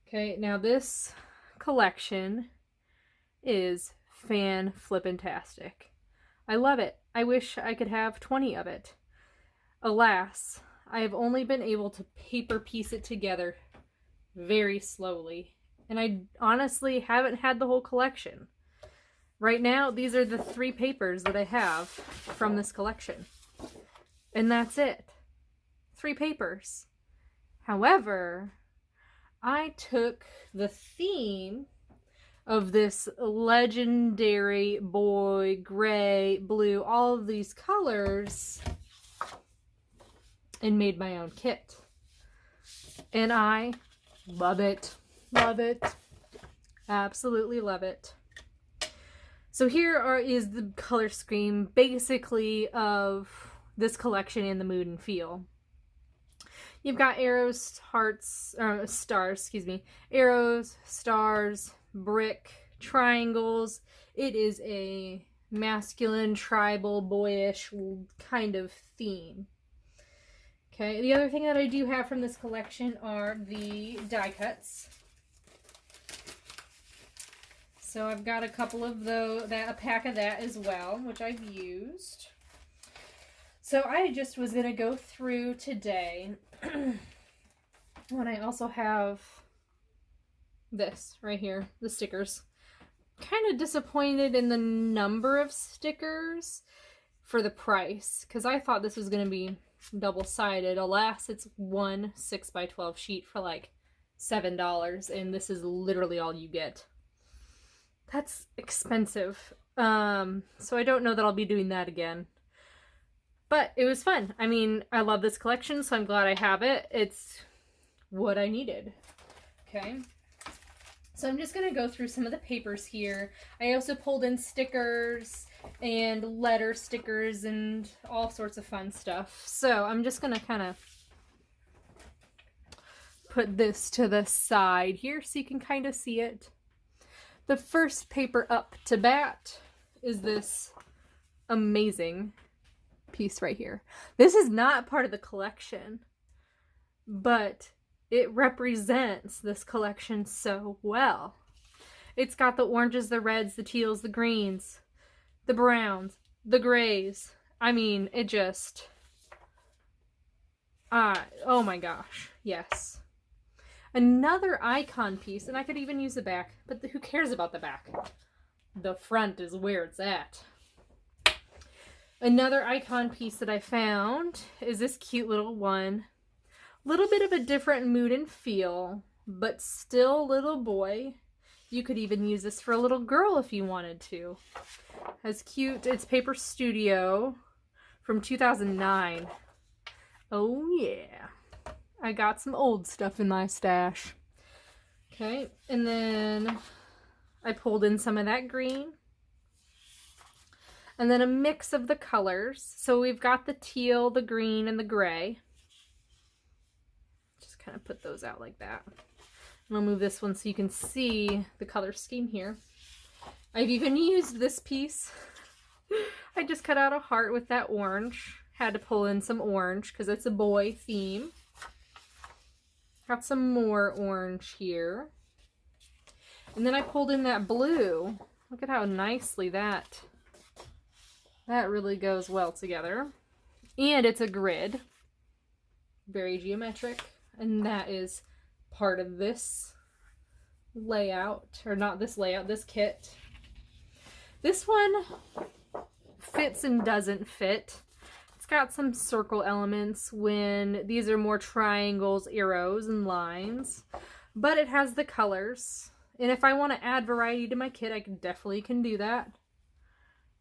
Okay, now this collection is fan-flippin-tastic. I love it. I wish I could have 20 of it. Alas, I have only been able to paper piece it together very slowly, and I honestly haven't had the whole collection. Right now, these are the 3 papers that I have from this collection, and that's it. 3 papers. However, I took the theme of this legendary boy, gray, blue, all of these colors, and made my own kit. And I love it. Love it. Absolutely love it. So here is the color scheme basically of this collection in the mood and feel. You've got arrows, hearts, stars, excuse me, arrows, stars, brick, triangles. It is a masculine, tribal, boyish kind of theme. Okay, the other thing that I do have from this collection are the die cuts. So I've got a couple of those, a pack of that as well, which I've used. So I just was going to go through today when I also have this right here, the stickers. Kind of disappointed in the number of stickers for the price, because I thought this was going to be double-sided. Alas, it's one 6x12 sheet for like $7, and this is literally all you get. That's expensive. So I don't know that I'll be doing that again. But it was fun. I mean, I love this collection, so I'm glad I have it. It's what I needed. Okay. So I'm just going to go through some of the papers here. I also pulled in stickers and letter stickers and all sorts of fun stuff. So I'm just going to kind of put this to the side here so you can kind of see it. The first paper up to bat is this amazing piece right here. This is not part of the collection, but it represents this collection so well. It's got the oranges, the reds, the teals, the greens, the browns, the grays. I mean, it just... oh my gosh, yes. Another icon piece, and I could even use the back, but who cares about the back? The front is where it's at. Another icon piece that I found is this cute little one. Little bit of a different mood and feel, but still little boy. You could even use this for a little girl if you wanted to. As cute, it's Paper Studio from 2009. Oh yeah. I got some old stuff in my stash. Okay, and then I pulled in some of that green. And then a mix of the colors. So we've got the teal, the green, and the gray. Just kind of put those out like that. And I'll move this one so you can see the color scheme here. I've even used this piece. I just cut out a heart with that orange. Had to pull in some orange because it's a boy theme. Got some more orange here. And then I pulled in that blue. Look at how nicely that really goes well together. And it's a grid. Very geometric. And that is part of this layout. Or not this layout, this kit. This one fits and doesn't fit. It's got some circle elements when these are more triangles, arrows, and lines. But it has the colors. And if I want to add variety to my kit, I definitely can do that.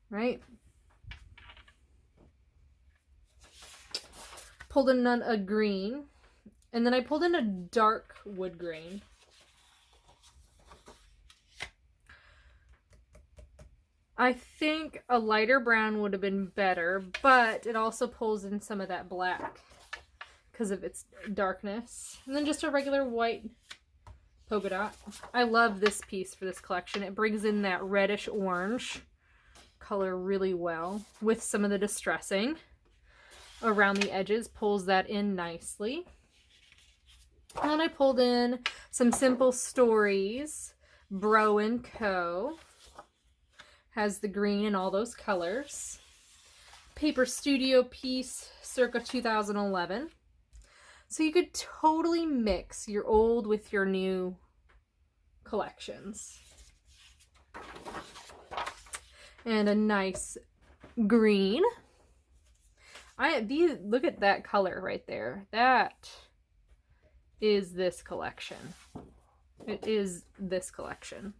Right? Pulled in a green, and then I pulled in a dark wood grain. I think a lighter brown would have been better, but it also pulls in some of that black because of its darkness. And then just a regular white polka dot. I love this piece for this collection. It brings in that reddish orange color really well with some of the distressing around the edges, pulls that in nicely. And then I pulled in some Simple Stories, Bro & Co. Has the green and all those colors. Paper Studio piece, circa 2011. So you could totally mix your old with your new collections. And a nice green. Look at that color right there. That is this collection. It is this collection.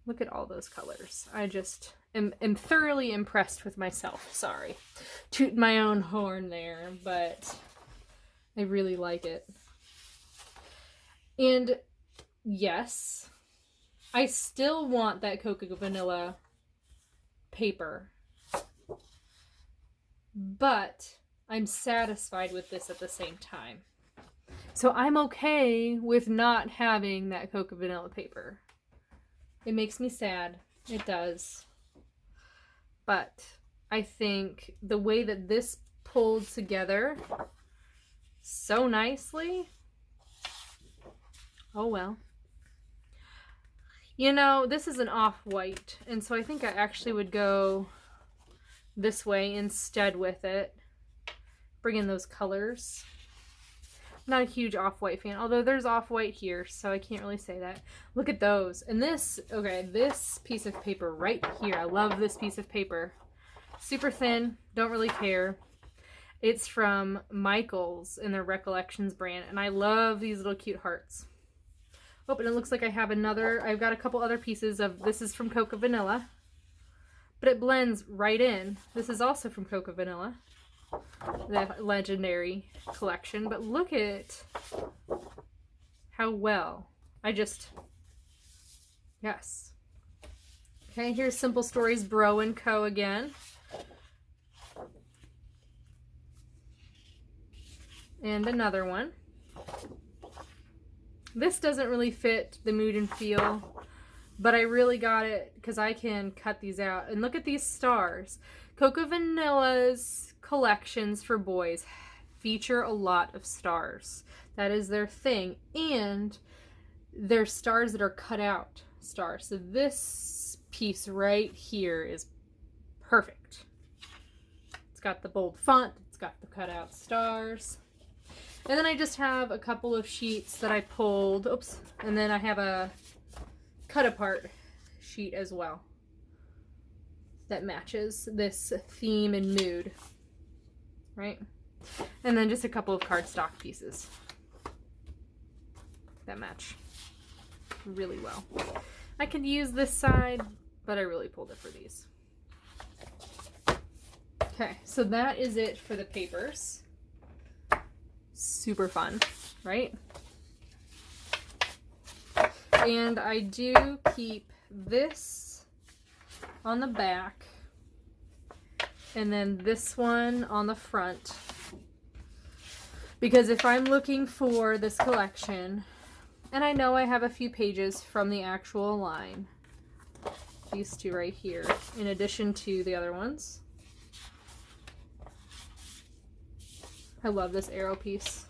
Look at all those colors. I just am thoroughly impressed with myself. Sorry. Toot my own horn there, but I really like it. And yes, I still want that Cocoa Vanilla paper, but I'm satisfied with this at the same time. So I'm okay with not having that Cocoa Vanilla paper. It makes me sad. It does. But I think the way that this pulled together so nicely, oh well. You know, this is an off-white, and so I think I actually would go this way instead with it. Bring in those colors. Not a huge off-white fan, although there's off-white here, so I can't really say that. Look at those. And this, okay, this piece of paper right here. I love this piece of paper. Super thin, don't really care. It's from Michaels in their Recollections brand, and I love these little cute hearts. Oh, and it looks like I have I've got a couple other pieces of, this is from Cocoa Vanilla, but it blends right in. This is also from Cocoa Vanilla, that legendary collection, but look at how well. Yes. Okay, here's Simple Stories Bro & Co. again. And another one. This doesn't really fit the mood and feel, but I really got it because I can cut these out. And look at these stars. Cocoa Vanilla's collections for boys feature a lot of stars. That is their thing. And they're stars that are cut out stars. So this piece right here is perfect. It's got the bold font. It's got the cut out stars. And then I just have a couple of sheets that I pulled. Oops. And then I have a cut apart sheet as well that matches this theme and mood. Right? And then just a couple of cardstock pieces that match really well. I could use this side, but I really pulled it for these. Okay, so that is it for the papers. Super fun, right? And I do keep this on the back and then this one on the front, because if I'm looking for this collection, and I know I have a few pages from the actual line, these two right here, in addition to the other ones. I love this arrow piece.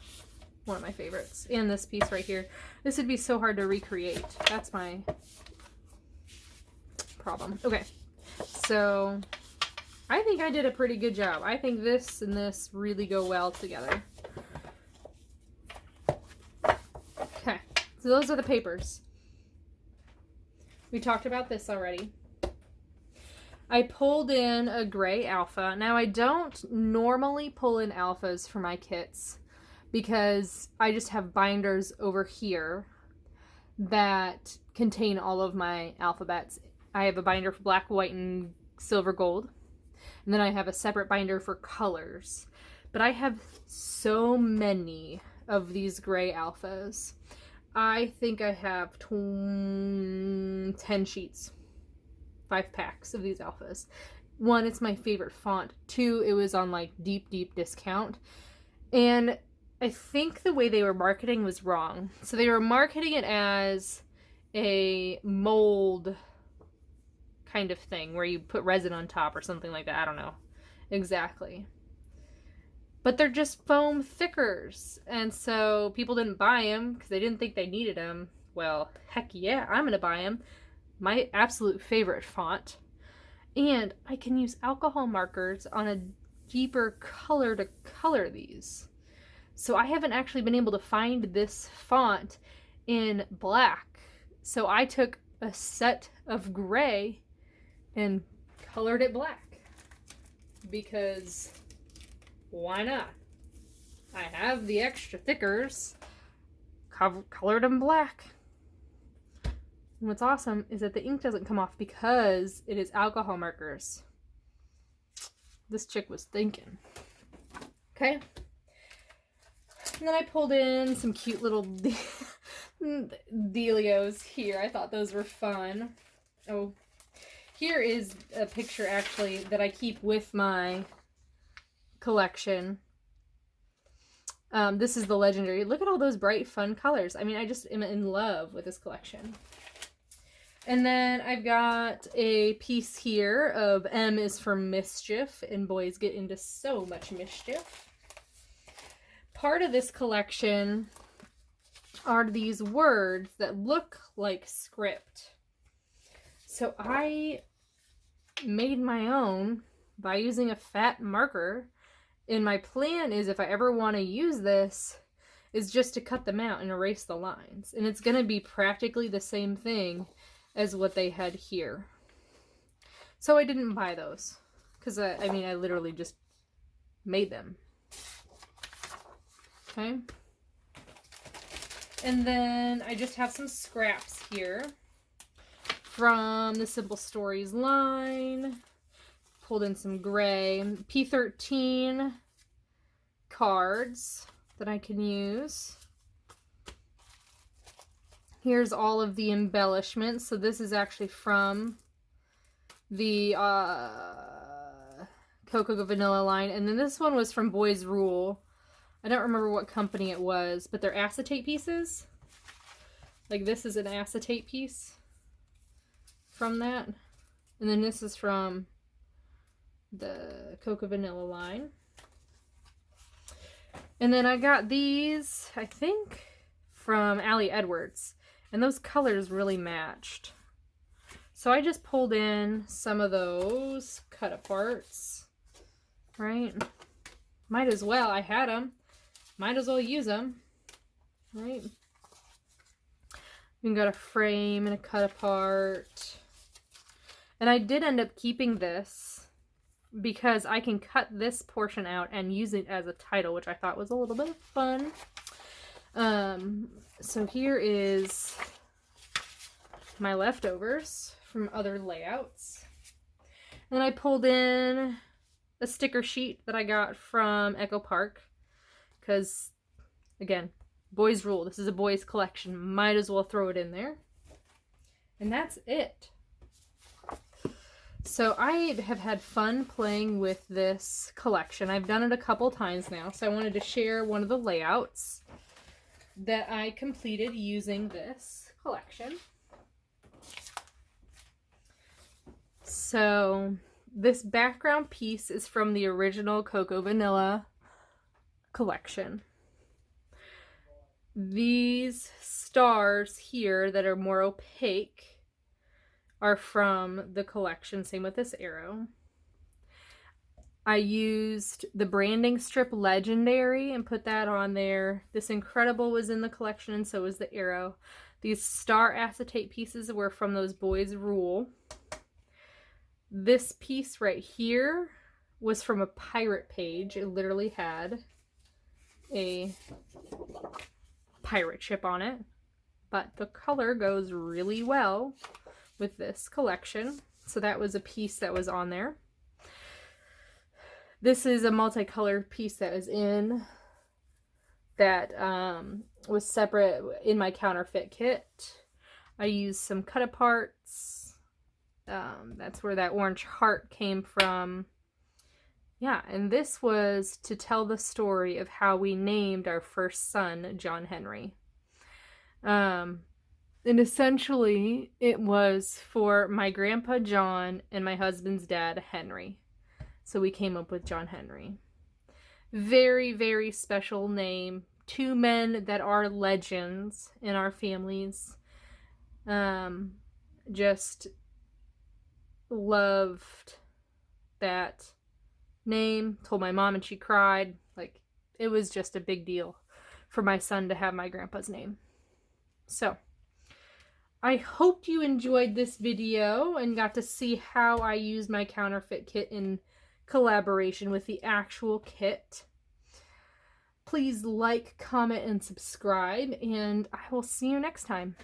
One of my favorites. And this piece right here. This would be so hard to recreate. That's my problem. Okay. So, I think I did a pretty good job. I think this and this really go well together. Okay. So those are the papers. We talked about this already. I pulled in a gray alpha. Now I don't normally pull in alphas for my kits because I just have binders over here that contain all of my alphabets. I have a binder for black, white, and silver, gold. And then I have a separate binder for colors. But I have so many of these gray alphas. I think I have 10 sheets. 5 packs of these alphas. 1, it's my favorite font. 2, it was on like deep discount. And I think the way they were marketing was wrong. So they were marketing it as a mold kind of thing where you put resin on top or something like that. I don't know exactly. but they're just foam thickers. And so people didn't buy them because they didn't think they needed them. Well, heck yeah, I'm going to buy them. My absolute favorite font. And I can use alcohol markers on a deeper color to color these. So I haven't actually been able to find this font in black. So I took a set of gray and colored it black. Because why not? I have the extra thickers. Colored them black. And what's awesome is that the ink doesn't come off because it is alcohol markers. This chick was thinking. Okay. And then I pulled in some cute little dealios here. I thought those were fun. Oh, here is a picture actually that I keep with my collection. This is the legendary. Look at all those bright, fun colors. I mean, I just am in love with this collection. And then I've got a piece here of M is for mischief, and boys get into so much mischief. Part of this collection are these words that look like script. So I made my own by using a fat marker, and my plan is if I ever want to use this is just to cut them out and erase the lines. And it's going to be practically the same thing as what they had here. So I didn't buy those because I mean I literally just made them. Okay. And then I just have some scraps here from the Simple Stories line. Pulled in some gray P13 cards that I can use. Here's all of the embellishments. So this is actually from the Cocoa Vanilla line. And then this one was from Boys Rule. I don't remember what company it was, but they're acetate pieces. Like this is an acetate piece from that. And then this is from the Cocoa Vanilla line. And then I got these, I think, from Allie Edwards. And those colors really matched. So I just pulled in some of those cut aparts. Right? Might as well. I had them. Might as well use them. Right? You got a frame and a cut apart. And I did end up keeping this because I can cut this portion out and use it as a title, which I thought was a little bit of fun. So here is my leftovers from other layouts. And I pulled in a sticker sheet that I got from Echo Park because, again, Boys Rule. This is a boys collection. Might as well throw it in there. And that's it. So I have had fun playing with this collection. I've done it a couple times now, so I wanted to share one of the layouts that I completed using this collection. So this background piece is from the original Cocoa Vanilla collection. These stars here that are more opaque are from the collection. Same with this arrow. I used the branding strip Legendary and put that on there. This Incredible was in the collection, and so was the arrow. These star acetate pieces were from those Boys Rule. This piece right here was from a pirate page. It literally had a pirate ship on it, but the color goes really well with this collection. So that was a piece that was on there. This is a multicolored piece that was in that was separate in my Counterfeit kit. I used some cut aparts. That's where that orange heart came from. Yeah, and this was to tell the story of how we named our first son, John Henry. And essentially, it was for my grandpa John and my husband's dad, Henry. So we came up with John Henry. Very, very special name. Two men that are legends in our families. Just loved that name. Told my mom and she cried. Like, it was just a big deal for my son to have my grandpa's name. So, I hope you enjoyed this video and got to see how I use my counterfeit kit in collaboration with the actual kit. Please like, comment, and subscribe, and I will see you next time.